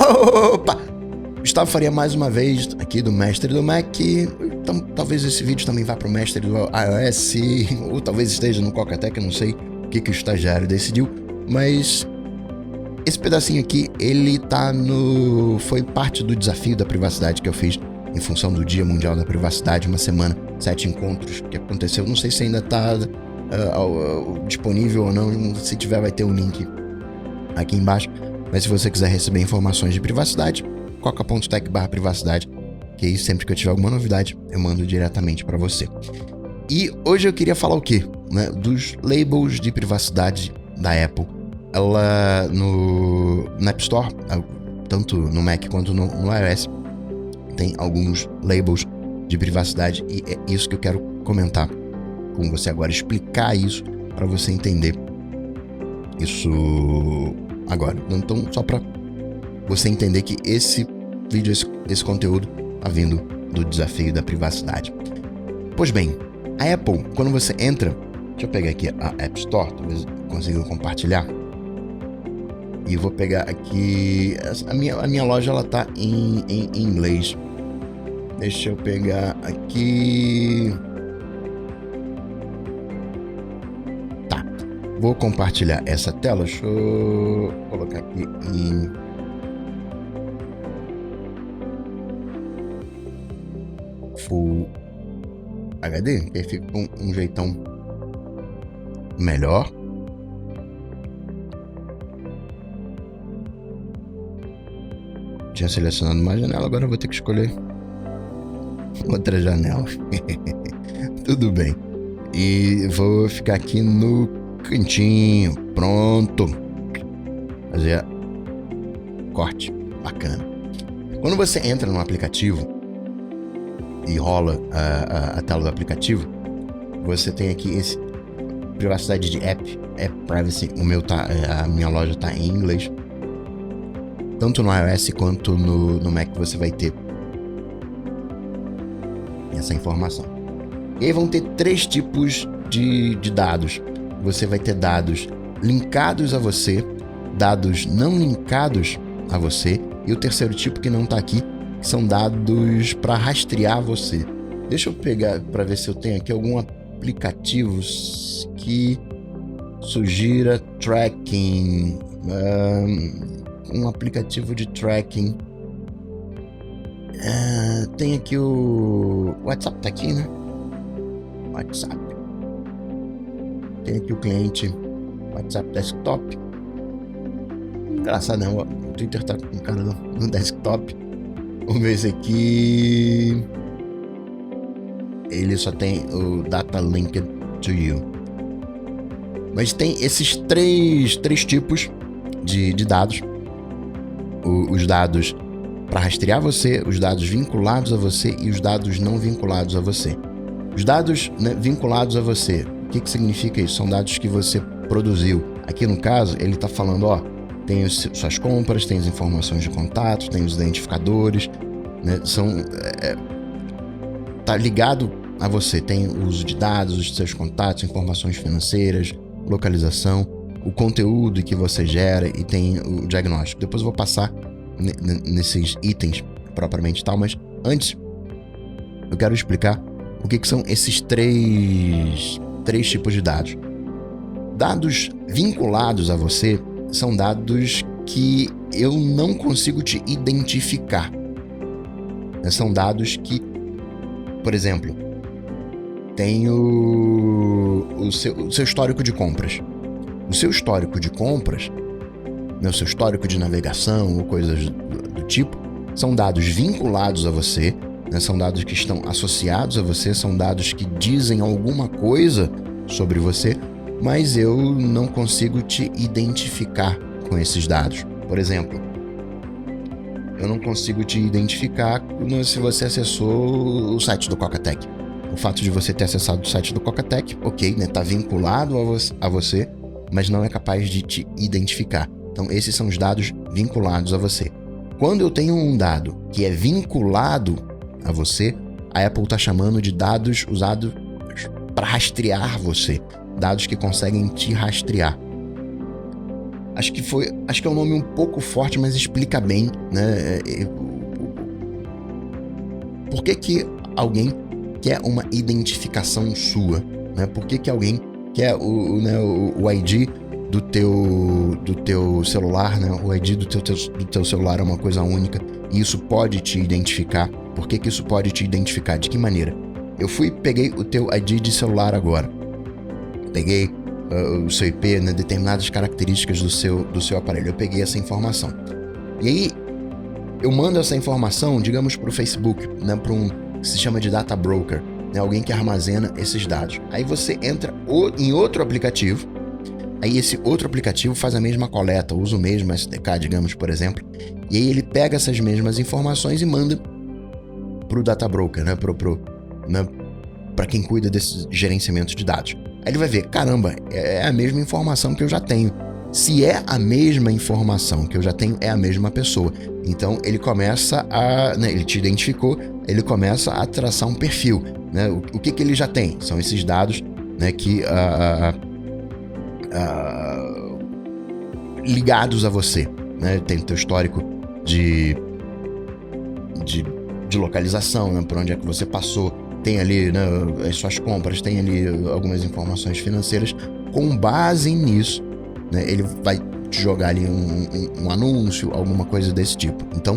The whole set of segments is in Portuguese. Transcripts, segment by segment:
Opa! Gustavo Faria mais uma vez aqui do Mestre do Mac. Então, talvez esse vídeo também vá para o Mestre do iOS, ou talvez esteja no Coca-Tech, eu não sei o que o estagiário decidiu, mas esse pedacinho aqui, ele tá foi parte do desafio da privacidade que eu fiz em função do Dia Mundial da Privacidade, uma semana, 7 encontros que aconteceu. Não sei se ainda tá disponível ou não, se tiver vai ter um link aqui embaixo, mas se você quiser receber informações de privacidade, coca.tech/privacidade, que aí sempre que eu tiver alguma novidade, eu mando diretamente para você. E hoje eu queria falar o quê? Né? Dos labels de privacidade da Apple. Ela na App Store, tanto no Mac quanto no iOS, tem alguns labels de privacidade e é isso que eu quero comentar com você agora, explicar isso para você entender isso agora. Então, só para você entender que esse vídeo, esse conteúdo tá vindo do desafio da privacidade. Pois bem, a Apple, quando você entra, deixa eu pegar aqui a App Store, talvez eu consiga compartilhar. E vou pegar aqui, a minha loja ela tá em inglês. Deixa eu pegar aqui. Tá, vou compartilhar essa tela, deixa eu colocar aqui em Full HD, que aí fica com um jeitão melhor. Tinha selecionado uma janela, agora eu vou ter que escolher outra janela. Tudo bem. E vou ficar aqui no cantinho. Pronto. Fazer corte. Bacana. Quando você entra no aplicativo e rola a tela do aplicativo, você tem aqui esse privacidade de app privacy. A minha loja tá em inglês. Tanto no iOS quanto no Mac você vai ter essa informação. E aí vão ter 3 tipos de dados. Você vai ter dados linkados a você, dados não linkados a você, e o terceiro tipo que não está aqui, que são dados para rastrear você. Deixa eu pegar para ver se eu tenho aqui algum aplicativo que sugira tracking. Um aplicativo de tracking. Tem aqui o WhatsApp, tá aqui, né? WhatsApp. Tem aqui o cliente WhatsApp Desktop. Engraçado, né? O Twitter tá com o cara no desktop. Vamos ver esse aqui. Ele só tem o Data Linked to You. Mas tem esses três tipos de dados. Os dados para rastrear você, os dados vinculados a você e os dados não vinculados a você. Os dados, né, vinculados a você, o que significa isso? São dados que você produziu. Aqui no caso, ele está falando, tem suas compras, tem as informações de contato, tem os identificadores, né, tá ligado a você, tem o uso de dados, os seus contatos, informações financeiras, localização, o conteúdo que você gera e tem o diagnóstico. Depois eu vou passar nesses itens propriamente tal, mas antes eu quero explicar o que são esses três tipos de dados. Dados vinculados a você são dados que eu não consigo te identificar. São dados que, por exemplo, tem o seu histórico de compras. O seu histórico de compras, o seu histórico de navegação ou coisas do tipo, são dados vinculados a você, né? São dados que estão associados a você, são dados que dizem alguma coisa sobre você, mas eu não consigo te identificar com esses dados. Por exemplo, eu não consigo te identificar se você acessou o site do Coca-Tech. O fato de você ter acessado o site do Coca-Tech, ok, né? Tá vinculado a você, mas não é capaz de te identificar. Então, esses são os dados vinculados a você. Quando eu tenho um dado que é vinculado a você, a Apple está chamando de dados usados para rastrear você. Dados que conseguem te rastrear. Acho que é um nome um pouco forte, mas explica bem, né? Por que alguém quer uma identificação sua, né? Por que alguém quer o ID do teu celular, né? O ID do teu celular é uma coisa única e isso pode te identificar. Por que isso pode te identificar? De que maneira? Eu peguei o teu ID de celular agora. Peguei o seu IP, né? Determinadas características do seu aparelho. Eu peguei essa informação. E aí, eu mando essa informação, digamos, para o Facebook, né? Para um que se chama de data broker, né? Alguém que armazena esses dados. Aí você entra em outro aplicativo. Aí esse outro aplicativo faz a mesma coleta, usa o mesmo SDK, digamos, por exemplo. E aí ele pega essas mesmas informações e manda pro data broker, né? Para quem cuida desse gerenciamento de dados. Aí ele vai ver, caramba, é a mesma informação que eu já tenho. Se é a mesma informação que eu já tenho, é a mesma pessoa. Então ele começa né, ele te identificou, ele começa a traçar um perfil, né? O que ele já tem? São esses dados, né, que ligados a você, né? Tem o teu histórico de localização, né? Por onde é que você passou, tem ali, né, as suas compras, tem ali algumas informações financeiras. Com base nisso, né, ele vai te jogar ali um anúncio, alguma coisa desse tipo. Então,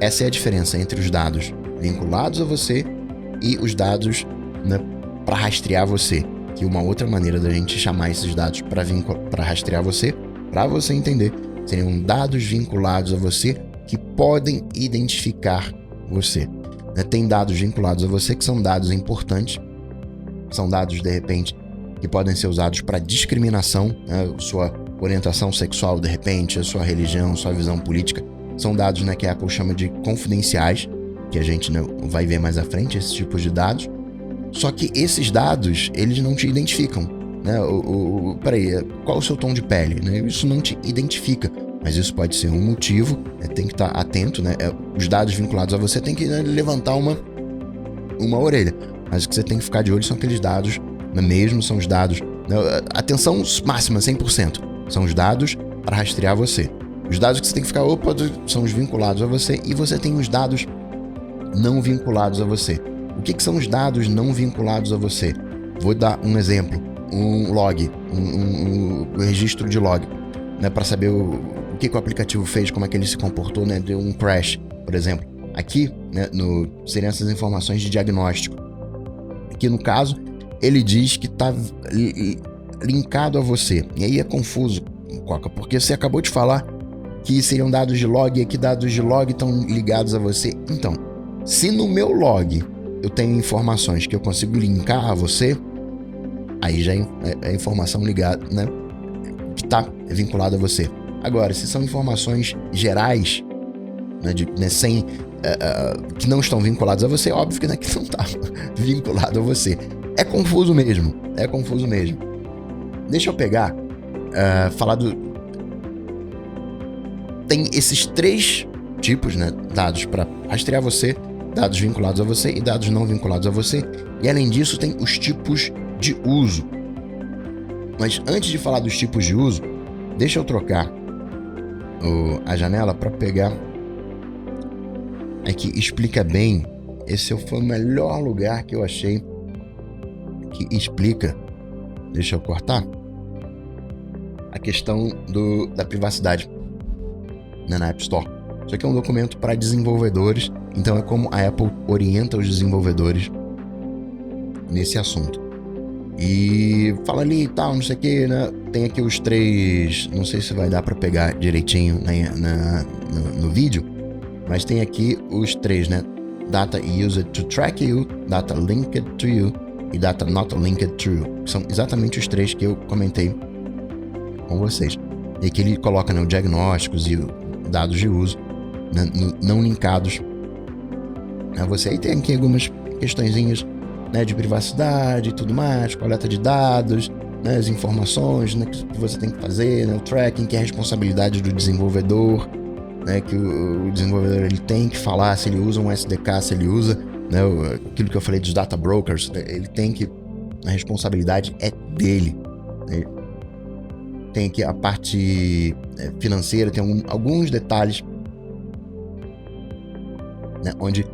essa é a diferença entre os dados vinculados a você e os dados, né, para rastrear você. Que uma outra maneira da gente chamar esses dados para rastrear você, para você entender, seriam dados vinculados a você que podem identificar você. Tem dados vinculados a você que são dados importantes, são dados, de repente, que podem ser usados para discriminação, né? Sua orientação sexual, de repente, a sua religião, sua visão política, são dados, né, que a Apple chama de confidenciais, que a gente, né, vai ver mais à frente, esses tipos de dados. Só que esses dados, eles não te identificam, né? Peraí, qual o seu tom de pele, né? Isso não te identifica, mas isso pode ser um motivo, né? Tem que estar atento, né? Os dados vinculados a você tem que, né, levantar uma orelha, mas o que você tem que ficar de olho são aqueles dados, né, mesmo são os dados, né? Atenção máxima, 100%, são os dados para rastrear você. Os dados que você tem que ficar, são os vinculados a você, e você tem os dados não vinculados a você. O que são os dados não vinculados a você? Vou dar um exemplo, um log, um registro de log, né, para saber o que o aplicativo fez, como é que ele se comportou, né, deu um crash, por exemplo. Aqui, né, seriam essas informações de diagnóstico. Aqui no caso, ele diz que está linkado a você. E aí é confuso, Coca, porque você acabou de falar que seriam dados de log e aqui dados de log estão ligados a você. Então, se no meu log eu tenho informações que eu consigo linkar a você, aí já é informação ligada, né, que está vinculada a você. Agora, se são informações gerais, né, sem, que não estão vinculadas a você, óbvio que, né, que não está vinculado a você. É confuso mesmo. Deixa eu pegar, falar tem esses 3 tipos, né, dados para rastrear você, dados vinculados a você e dados não vinculados a você. E além disso, tem os tipos de uso. Mas antes de falar dos tipos de uso, deixa eu trocar a janela para pegar aqui, explica bem. Esse foi o melhor lugar que eu achei que explica. Deixa eu cortar a questão da privacidade, né, na App Store. Isso aqui é um documento para desenvolvedores, então é como a Apple orienta os desenvolvedores nesse assunto. E fala ali e tal, não sei o que, né? Tem aqui os 3, não sei se vai dar para pegar direitinho no vídeo, mas tem aqui os 3, né? Data used to track you, data linked to you e data not linked to you. São exatamente os 3 que eu comentei com vocês. E aqui ele coloca, né, os diagnósticos e dados de uso, né, não linkados a você. Aí tem aqui algumas questõezinhas, né, de privacidade e tudo mais, coleta de dados, né, as informações, né, que você tem que fazer, né, o tracking, que é a responsabilidade do desenvolvedor, né, que o desenvolvedor ele tem que falar se ele usa um SDK, se ele usa, né, aquilo que eu falei dos data brokers, né, ele tem que, a responsabilidade é dele, né. tem aqui a parte financeira, tem alguns detalhes, né, onde,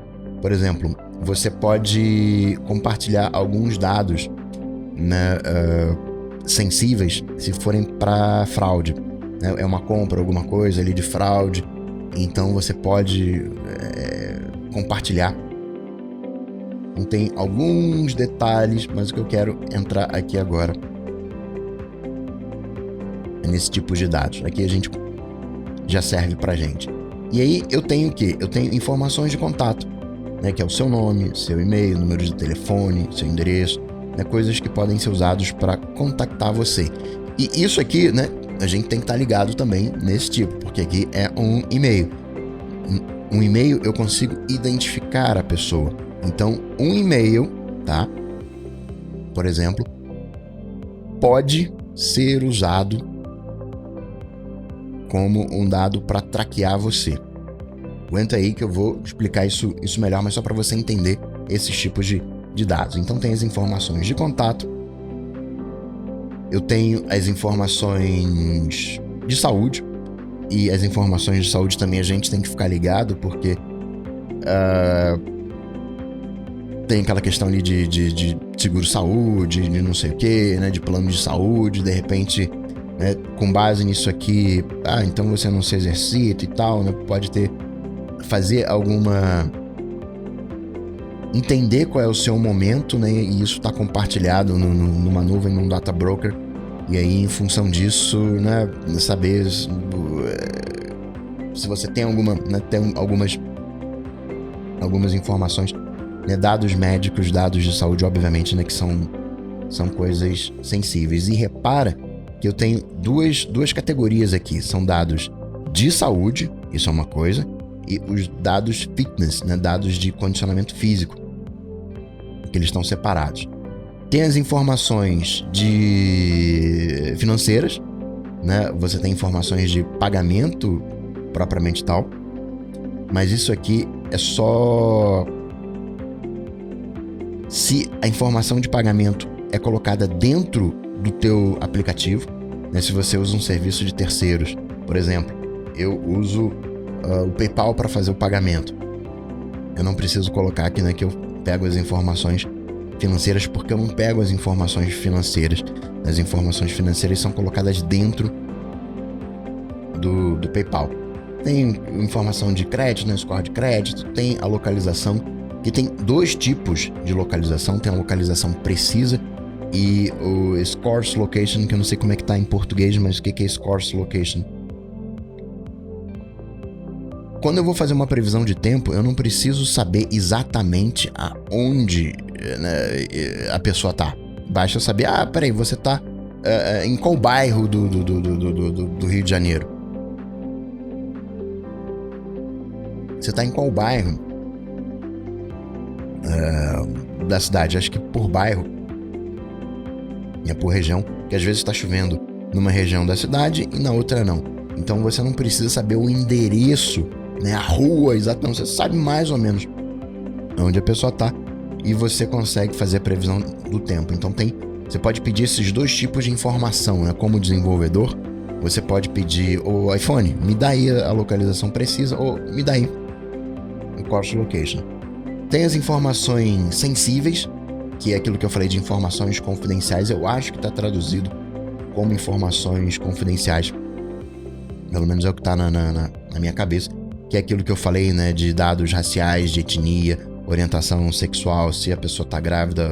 por exemplo, você pode compartilhar alguns dados, né, sensíveis se forem para fraude, né? É uma compra, alguma coisa ali de fraude, então você pode compartilhar. Então tem alguns detalhes, mas o que eu quero entrar aqui agora é nesse tipo de dados. Aqui a gente já serve pra gente. E aí eu tenho o quê? Eu tenho informações de contato, né, que é o seu nome, seu e-mail, número de telefone, seu endereço, né, coisas que podem ser usados para contactar você. E isso aqui, né, a gente tem que estar ligado também nesse tipo, porque aqui é um e-mail. Um e-mail eu consigo identificar a pessoa. Então, um e-mail, tá? Por exemplo, pode ser usado como um dado para traquear você. Aguenta aí que eu vou explicar isso melhor, mas só para você entender esses tipos de dados. Então, tem as informações de contato, eu tenho as informações de saúde, e as informações de saúde também a gente tem que ficar ligado, porque tem aquela questão ali de seguro-saúde, de não sei o que, né, de plano de saúde, de repente, né, com base nisso aqui, então você não se exercita e tal, né, pode fazer alguma... entender qual é o seu momento, né, e isso está compartilhado numa nuvem, num data broker, e aí em função disso, né, saber se você tem alguma, né, tem algumas informações, né, dados médicos, dados de saúde, obviamente, né, que são coisas sensíveis. E repara que eu tenho duas categorias aqui, são dados de saúde, isso é uma coisa, e os dados fitness, né, dados de condicionamento físico, que eles estão separados. Tem as informações financeiras, né, você tem informações de pagamento propriamente tal, mas isso aqui é só se a informação de pagamento é colocada dentro do teu aplicativo, né? Se você usa um serviço de terceiros, por exemplo, eu uso o PayPal para fazer o pagamento. Eu não preciso colocar aqui, né, que eu pego as informações financeiras, porque eu não pego as informações financeiras. As informações financeiras são colocadas dentro do PayPal. Tem informação de crédito, né, score de crédito, tem a localização, que tem dois tipos de localização, tem a localização precisa e o Scarce Location, que eu não sei como é que tá em português, mas o que é Scarce Location? Quando eu vou fazer uma previsão de tempo, eu não preciso saber exatamente aonde, né, a pessoa tá. Basta saber, peraí, você tá em qual bairro do Rio de Janeiro? Você tá em qual bairro da cidade? Acho que por bairro, por região, que às vezes está chovendo numa região da cidade e na outra não. Então você não precisa saber o endereço, né, a rua exatamente, você sabe mais ou menos onde a pessoa tá e você consegue fazer a previsão do tempo. Então você pode pedir esses dois tipos de informação, né? Como desenvolvedor, você pode pedir: o iPhone, me dá aí a localização precisa, ou me dá aí o course location. Tem as informações sensíveis, que é aquilo que eu falei de informações confidenciais. Eu acho que está traduzido como informações confidenciais, pelo menos é o que está na minha cabeça, que é aquilo que eu falei, né, de dados raciais, de etnia, orientação sexual, se a pessoa está grávida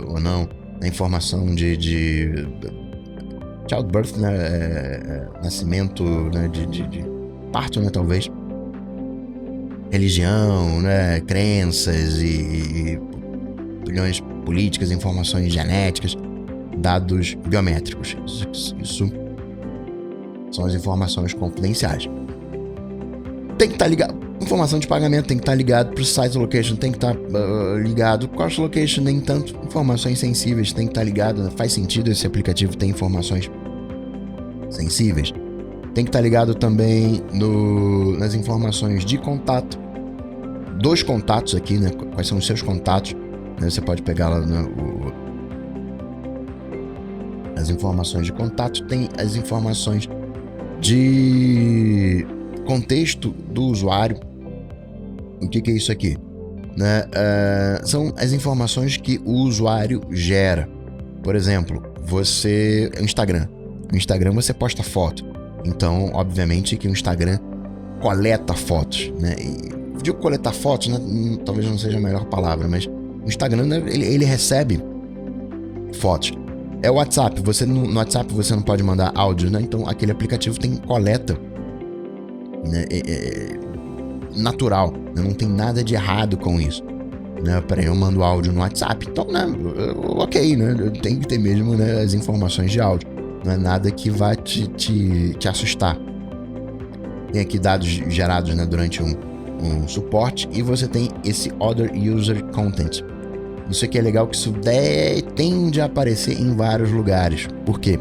ou não, a informação de childbirth, né, nascimento, né, de parto, né, talvez, religião, né, crenças e opiniões políticas, informações genéticas, dados biométricos. Isso são as informações confidenciais. Tem que estar ligado. Informação de pagamento tem que estar ligado para o site location, tem que estar ligado. Course location nem tanto. Informações sensíveis tem que estar ligado. Né? Faz sentido esse aplicativo ter informações sensíveis. Tem que estar ligado também nas informações de contato. Dos contatos aqui, né? Quais são os seus contatos? Né? Você pode pegar lá as informações de contato, tem as informações de contexto do usuário. O que é isso aqui? Né? São as informações que o usuário gera. Por exemplo, no Instagram você posta foto. Então, obviamente que o Instagram coleta fotos, né? E digo coletar fotos, né? Talvez não seja a melhor palavra, mas o Instagram, né, ele recebe fotos. É o WhatsApp. No WhatsApp você não pode mandar áudio, né? Então aquele aplicativo tem coleta, né? Natural, né? Não tem nada de errado com isso, né? Peraí, eu mando áudio no WhatsApp, então, né? Ok, né? Tem que ter mesmo, né, as informações de áudio. Não é nada que vai te assustar. Tem aqui dados gerados, né, durante um suporte, e você tem esse Other User Content. Isso aqui é legal, que isso tende a aparecer em vários lugares. Por quê?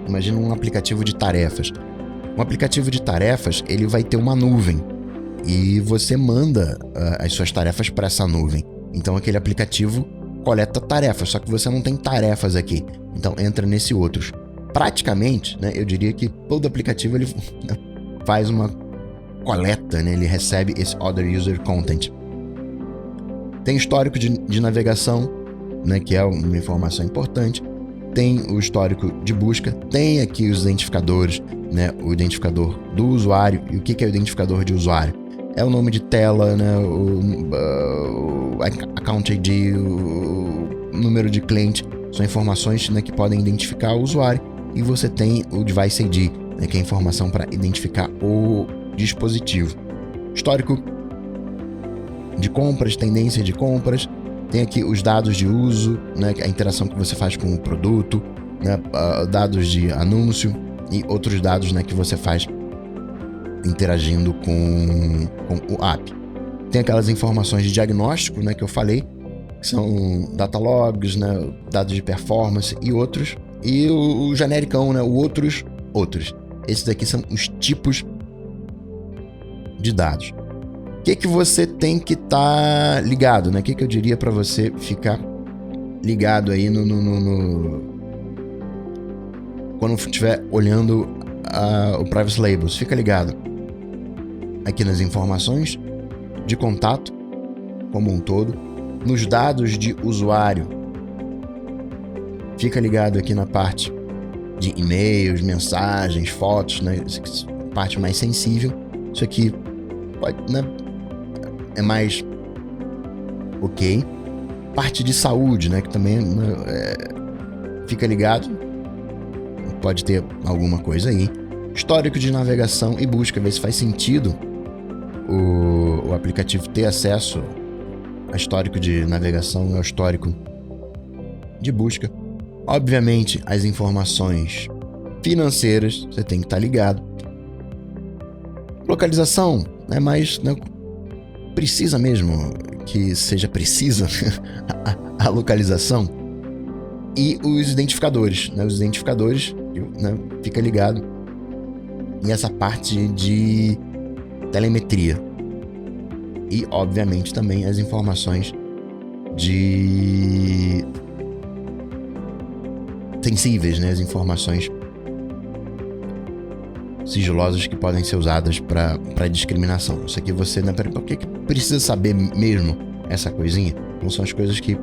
Imagina um aplicativo de tarefas. Um aplicativo de tarefas, ele vai ter uma nuvem e você manda as suas tarefas para essa nuvem. Então aquele aplicativo coleta tarefas, só que você não tem tarefas aqui. Então entra nesse outros. Praticamente, né, eu diria que todo aplicativo ele faz uma coleta, né, ele recebe esse Other User Content. Tem histórico de navegação, né, que é uma informação importante. Tem o histórico de busca. Tem aqui os identificadores, né, o identificador do usuário. E o que é o identificador de usuário? É o nome de tela, né, o Account ID, o número de cliente. São informações, né, que podem identificar o usuário. E você tem o Device ID, né, que é a informação para identificar o dispositivo. Histórico de compras, tendência de compras. Tem aqui os dados de uso, né, a interação que você faz com o produto, né, dados de anúncio e outros dados, né, que você faz interagindo com o app. Tem aquelas informações de diagnóstico, né, que eu falei, que são data logs, né, dados de performance e outros. E o genericão, né, o outros. Esses aqui são os tipos de dados. O que você tem que estar ligado, né? O que eu diria para você ficar ligado aí quando estiver olhando o Privacy Labels? Fica ligado aqui nas informações de contato como um todo, nos dados de usuário. Fica ligado aqui na parte de e-mails, mensagens, fotos, né? Essa parte mais sensível. Isso aqui pode, né? É mais ok. Parte de saúde, né? Que também fica ligado. Pode ter alguma coisa aí. Histórico de navegação e busca. Ver se faz sentido o aplicativo ter acesso a histórico de navegação e ao histórico de busca. Obviamente, as informações financeiras, você tem que estar ligado. Localização, né? Mas né, precisa mesmo que seja precisa a localização. E os identificadores, né? Os identificadores, né? Fica ligado. E essa parte de telemetria. E, obviamente, também as informações de sensíveis, né? As informações sigilosas que podem ser usadas para discriminação. Isso aqui você, né? Por que precisa saber mesmo essa coisinha? Não são as coisas que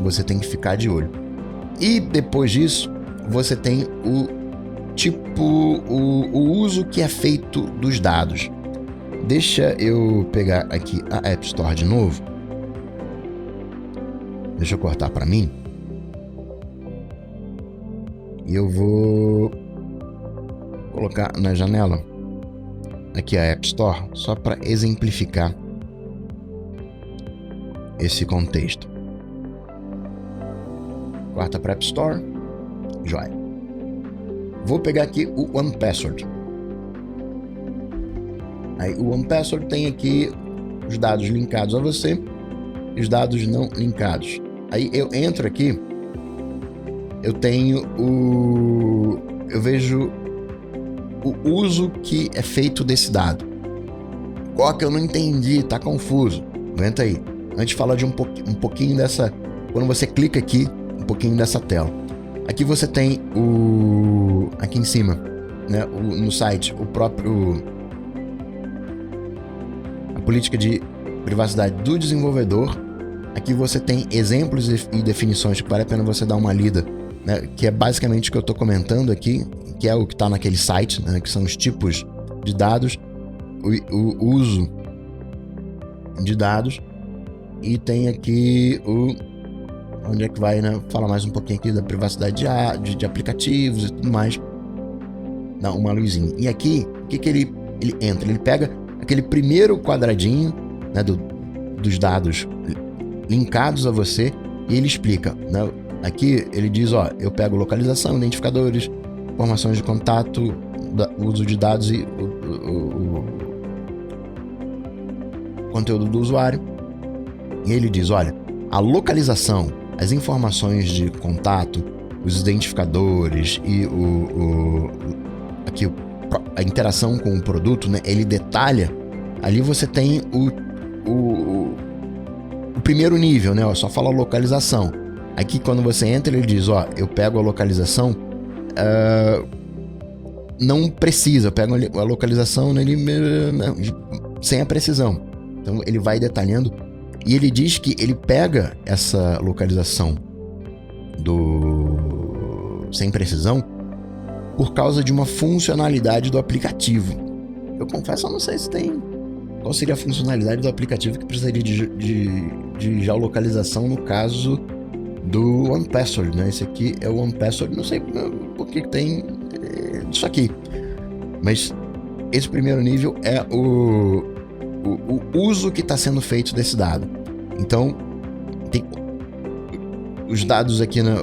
você tem que ficar de olho. E depois disso, você tem o uso que é feito dos dados. Deixa eu pegar aqui a App Store de novo. Deixa eu cortar para mim. E eu vou colocar na janela aqui a App Store só para exemplificar esse contexto. Corta para App Store. Joia. Vou pegar aqui o 1Password. Aí o 1Password tem aqui os dados linkados a você e os dados não linkados. Aí eu entro aqui, eu vejo o uso que é feito desse dado. Qual que eu não entendi, tá confuso. Aguenta aí. Antes de falar de um pouquinho dessa, quando você clica aqui, um pouquinho dessa tela. Aqui você tem aqui em cima, né, no site, a política de privacidade do desenvolvedor. Aqui você tem exemplos e definições que vale a pena você dar uma lida, né, que é basicamente o que eu estou comentando aqui, que é o que está naquele site, né, que são os tipos de dados, o uso de dados, e tem aqui onde é que vai, né, falar mais um pouquinho aqui da privacidade de aplicativos e tudo mais. Dá uma luzinha. E aqui, o que ele entra? Ele pega aquele primeiro quadradinho, né, dos dados linkados a você, e ele explica, né? Aqui ele diz, ó, eu pego localização, identificadores, informações de contato, uso de dados e o conteúdo do usuário. E ele diz, olha, a localização, as informações de contato, os identificadores e aqui a interação com o produto, né? Ele detalha. Ali você tem o primeiro nível, né? Ó, só fala localização. Aqui quando você entra, ele diz, ó, eu pego a localização, não precisa, eu pego a localização sem a precisão. Então ele vai detalhando, e ele diz que ele pega essa localização sem precisão por causa de uma funcionalidade do aplicativo. Eu confesso, eu não sei se tem. Qual seria a funcionalidade do aplicativo que precisaria de geolocalização no caso do OnePassword, né? Esse aqui é o OnePassword, não sei por que tem isso aqui. Mas esse primeiro nível é o uso que está sendo feito desse dado. Então, tem os dados aqui, né,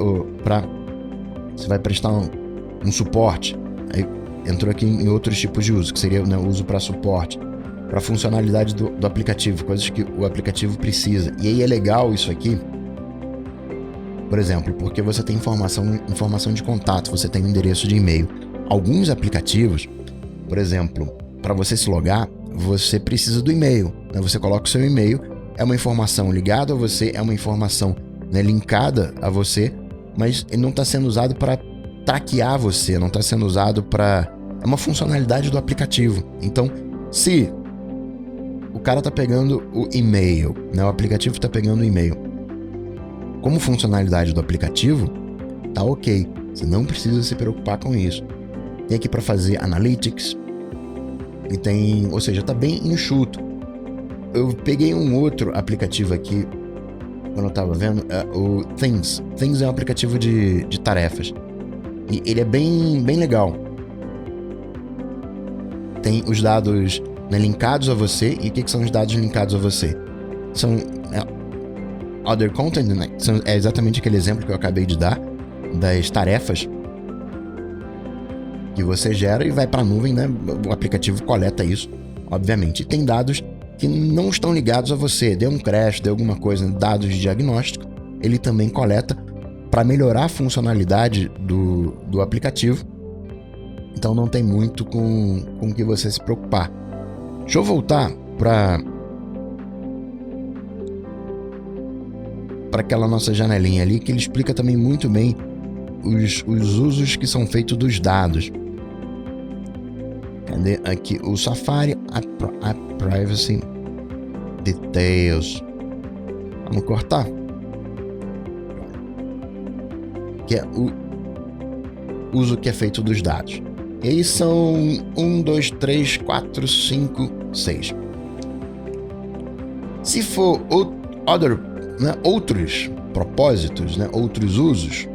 você vai prestar um suporte. Aí entrou aqui em outros tipos de uso, que seria, né, o uso para suporte, para funcionalidade do aplicativo, coisas que o aplicativo precisa. E aí é legal isso aqui, por exemplo, porque você tem informação de contato, você tem um endereço de e-mail. Alguns aplicativos, por exemplo, para você se logar, você precisa do e-mail, né? Você coloca o seu e-mail, é uma informação ligada a você, é uma informação, né, linkada a você, mas ele não está sendo usado para traquear você, não está sendo usado para... É uma funcionalidade do aplicativo. Então, se o cara está pegando o e-mail, né, o aplicativo está pegando o e-mail como funcionalidade do aplicativo, tá ok. Você não precisa se preocupar com isso. Tem aqui para fazer analytics, e tem, ou seja, tá bem enxuto. Eu peguei um outro aplicativo aqui, quando eu tava vendo, o Things. Things é um aplicativo de tarefas. E ele é bem legal. Tem os dados, né, linkados a você. E o que são os dados linkados a você? São other content, né? É exatamente aquele exemplo que eu acabei de dar, das tarefas que você gera e vai para a nuvem, né? O aplicativo coleta isso, obviamente. E tem dados que não estão ligados a você. Deu um crash, deu alguma coisa, dados de diagnóstico, ele também coleta para melhorar a funcionalidade do aplicativo. Então não tem muito com que você se preocupar. Deixa eu voltar para aquela nossa janelinha ali, que ele explica também muito bem os usos que são feitos dos dados. Cadê? Aqui o Safari App Privacy Details. Vamos cortar. Que é o uso que é feito dos dados. E aí são 1, 2, 3, 4, 5, 6. Se for outros propósitos, né, outros usos,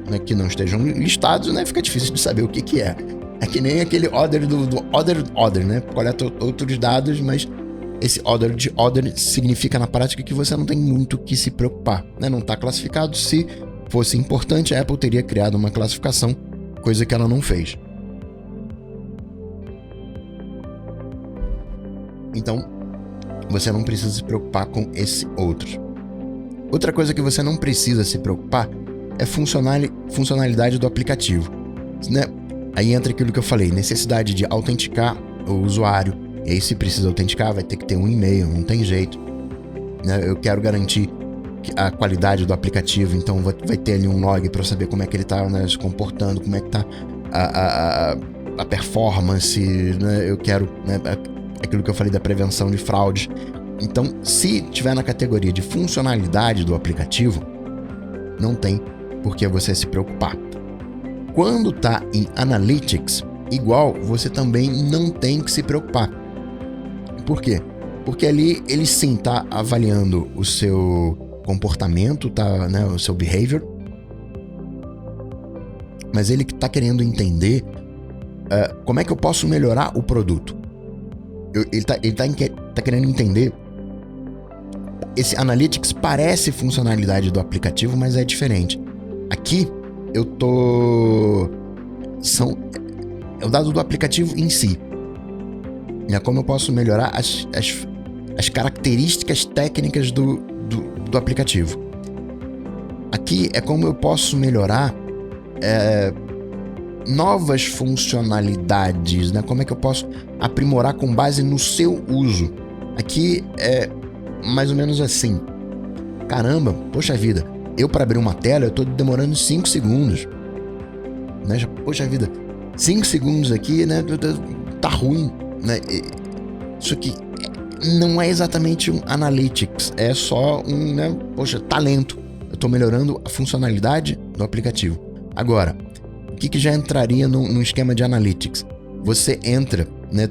né, que não estejam listados, né, fica difícil de saber o que é. É que nem aquele order do order, né? Coleta outros dados, mas esse order de order significa na prática que você não tem muito que se preocupar, né? Não está classificado. Se fosse importante, a Apple teria criado uma classificação, coisa que ela não fez. Então, você não precisa se preocupar com esse outro. Outra coisa que você não precisa se preocupar é funcionalidade do aplicativo, né? Aí entra aquilo que eu falei, necessidade de autenticar o usuário. E aí, se precisa autenticar, vai ter que ter um e-mail, não tem jeito, né? Eu quero garantir a qualidade do aplicativo, então vai ter ali um log para eu saber como é que ele tá, né, se comportando, como é que tá a performance, né? Eu quero, né, aquilo que eu falei da prevenção de fraudes. Então, se tiver na categoria de funcionalidade do aplicativo, não tem por que você se preocupar. Quando tá em Analytics, igual, você também não tem que se preocupar. Por quê? Porque ali ele sim tá avaliando o seu comportamento, tá, né, o seu behavior, mas ele tá querendo entender como é que eu posso melhorar o produto. Ele tá querendo entender. Esse Analytics parece funcionalidade do aplicativo, mas é diferente. Aqui eu tô... é o dado do aplicativo em si. É como eu posso melhorar as características técnicas do aplicativo. Aqui é como eu posso melhorar novas funcionalidades, né? Como é que eu posso aprimorar com base no seu uso. Aqui é mais ou menos assim. Caramba, poxa vida, eu para abrir uma tela eu tô demorando 5 segundos. Né? Poxa vida, 5 segundos aqui, né? Tá ruim, né? Isso aqui não é exatamente um Analytics, é só um, né? Poxa, talento. Eu tô melhorando a funcionalidade do aplicativo. Agora, o que já entraria no esquema de Analytics? Você entra, né,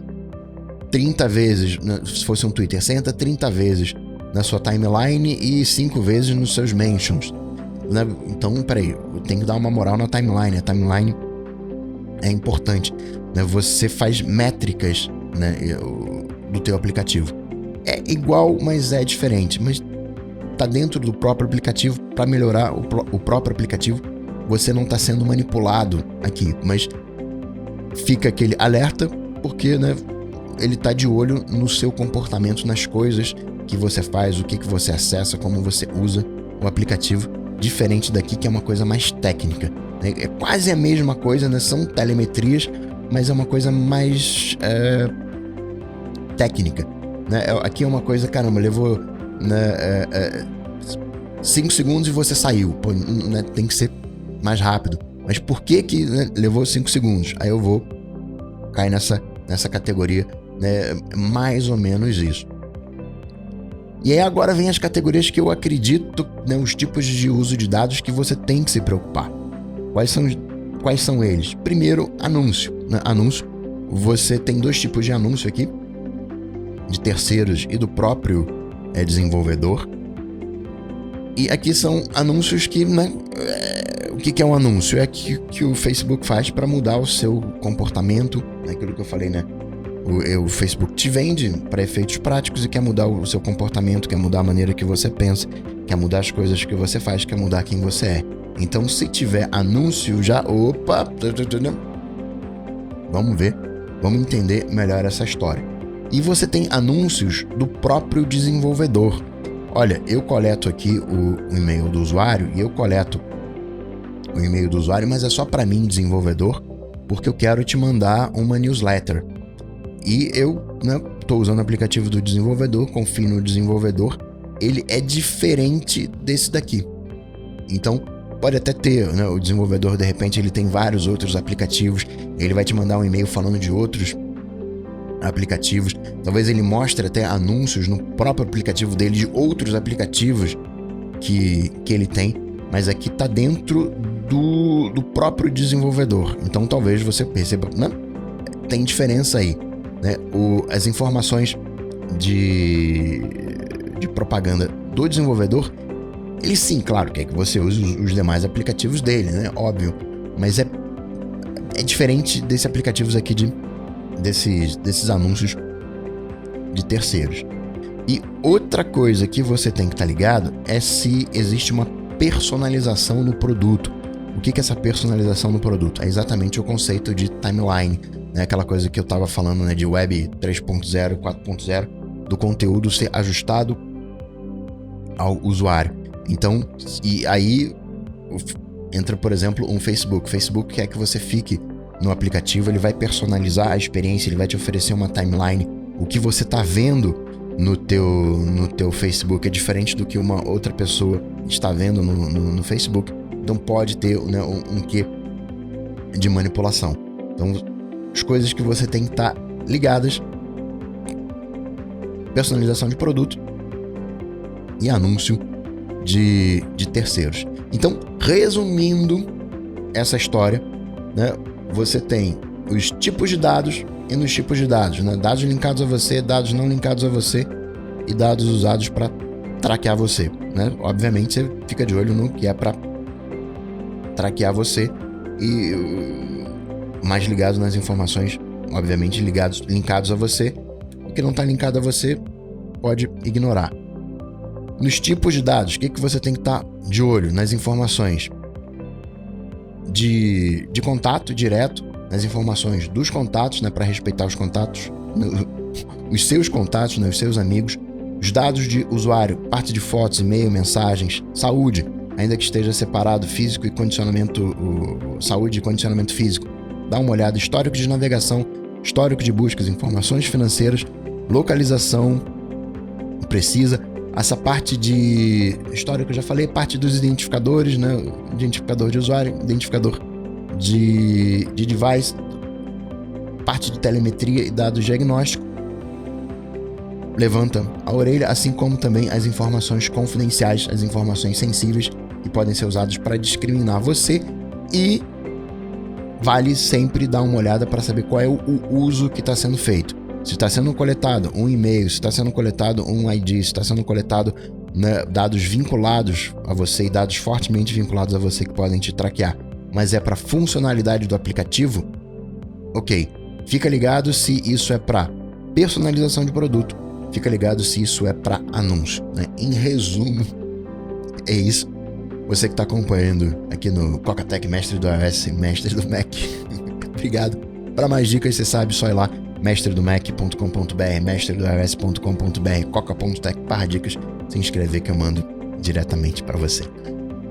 30 vezes, né, se fosse um Twitter, você entra 30 vezes na sua timeline e 5 vezes nos seus mentions. Né? Então, peraí, eu tenho que dar uma moral na timeline. A timeline é importante. Né? Você faz métricas, né, do teu aplicativo. É igual, mas é diferente. Mas tá dentro do próprio aplicativo. Para melhorar o próprio aplicativo, você não está sendo manipulado aqui, mas fica aquele alerta porque, né, ele está de olho no seu comportamento, nas coisas que você faz, o que você acessa, como você usa o aplicativo, diferente daqui que é uma coisa mais técnica. Né? É quase a mesma coisa, né? São telemetrias, mas é uma coisa mais técnica. Né? Aqui é uma coisa, caramba, levou, né, 5 segundos e você saiu. Pô, né, tem que ser mais rápido. Mas por que, né, levou 5 segundos? Aí eu vou cair nessa categoria, né, mais ou menos isso. E aí agora vem as categorias que eu acredito, né, os tipos de uso de dados que você tem que se preocupar. Quais são eles? Primeiro, anúncio. Né? Anúncio. Você tem 2 tipos de anúncio aqui, de terceiros e do próprio desenvolvedor. E aqui são anúncios que, né, o que é um anúncio? É que o Facebook faz para mudar o seu comportamento, aquilo que eu falei, né? O Facebook te vende para efeitos práticos e quer mudar o seu comportamento, quer mudar a maneira que você pensa, quer mudar as coisas que você faz, quer mudar quem você é. Então, se tiver anúncio já... Opa! Vamos ver, vamos entender melhor essa história. E você tem anúncios do próprio desenvolvedor. Olha, eu coleto aqui o e-mail do usuário e eu coleto o e-mail do usuário, mas é só para mim, desenvolvedor, porque eu quero te mandar uma newsletter. E eu, né, tô usando o aplicativo do desenvolvedor, confio no desenvolvedor, ele é diferente desse daqui. Então, pode até ter, né, o desenvolvedor, de repente, ele tem vários outros aplicativos, ele vai te mandar um e-mail falando de outros aplicativos, talvez ele mostre até anúncios no próprio aplicativo dele de outros aplicativos que ele tem, mas aqui tá dentro do próprio desenvolvedor, então talvez você perceba, né? Tem diferença aí, né? As informações de propaganda do desenvolvedor, ele sim, claro, quer que você use os demais aplicativos dele, né? Óbvio, mas é diferente desses aplicativos aqui desses anúncios de terceiros. E outra coisa que você tem que estar ligado é se existe uma personalização no produto. O que é essa personalização no produto? É exatamente o conceito de timeline, né? Aquela coisa que eu estava falando, né, de web 3.0, 4.0, do conteúdo ser ajustado ao usuário. Então, e aí entra, por exemplo, um Facebook. O Facebook quer que você fique no aplicativo, ele vai personalizar a experiência, ele vai te oferecer uma timeline, o que você está vendo no teu Facebook é diferente do que uma outra pessoa está vendo no Facebook. Então pode ter, né, um quê de manipulação. Então, as coisas que você tem que estar ligadas: personalização de produto e anúncio de terceiros. Então, resumindo essa história, né, você tem os tipos de dados e nos tipos de dados, né? Dados linkados a você, dados não linkados a você e dados usados para traquear você, né? Obviamente você fica de olho no que é para traquear você e mais ligado nas informações, obviamente linkados a você. O que não está linkado a você pode ignorar. Nos tipos de dados, o que você tem que estar de olho? Nas informações de contato direto, nas informações dos contatos, né, para respeitar os contatos, os seus contatos, né, os seus amigos, os dados de usuário, parte de fotos, e-mail, mensagens, saúde, ainda que esteja separado físico e condicionamento, saúde e condicionamento físico. Dá uma olhada: histórico de navegação, histórico de buscas, informações financeiras, localização precisa. Essa parte de histórico eu já falei, parte dos identificadores, né? Identificador de usuário, identificador de device, parte de telemetria e dados diagnósticos. Levanta a orelha, assim como também as informações confidenciais, as informações sensíveis que podem ser usadas para discriminar você, e vale sempre dar uma olhada para saber qual é o uso que está sendo feito. Se está sendo coletado um e-mail, se está sendo coletado um ID, se está sendo coletado, né, dados vinculados a você e dados fortemente vinculados a você que podem te traquear, mas é para funcionalidade do aplicativo, ok. Fica ligado se isso é para personalização de produto, fica ligado se isso é para anúncio, né? Em resumo, é isso. Você que está acompanhando aqui no Coca-Tech, mestre do iOS, mestre do Mac, obrigado. Para mais dicas, você sabe, só ir lá, mestredomac.com.br, mestredoios.com.br, coca.tech/dicas, se inscrever que eu mando diretamente para você.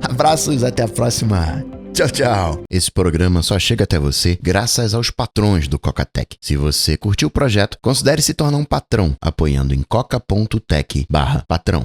Abraços, até a próxima. Tchau, tchau. Esse programa só chega até você graças aos patrões do Coca-Tech. Se você curtiu o projeto, considere se tornar um patrão apoiando em coca.tech/patrão.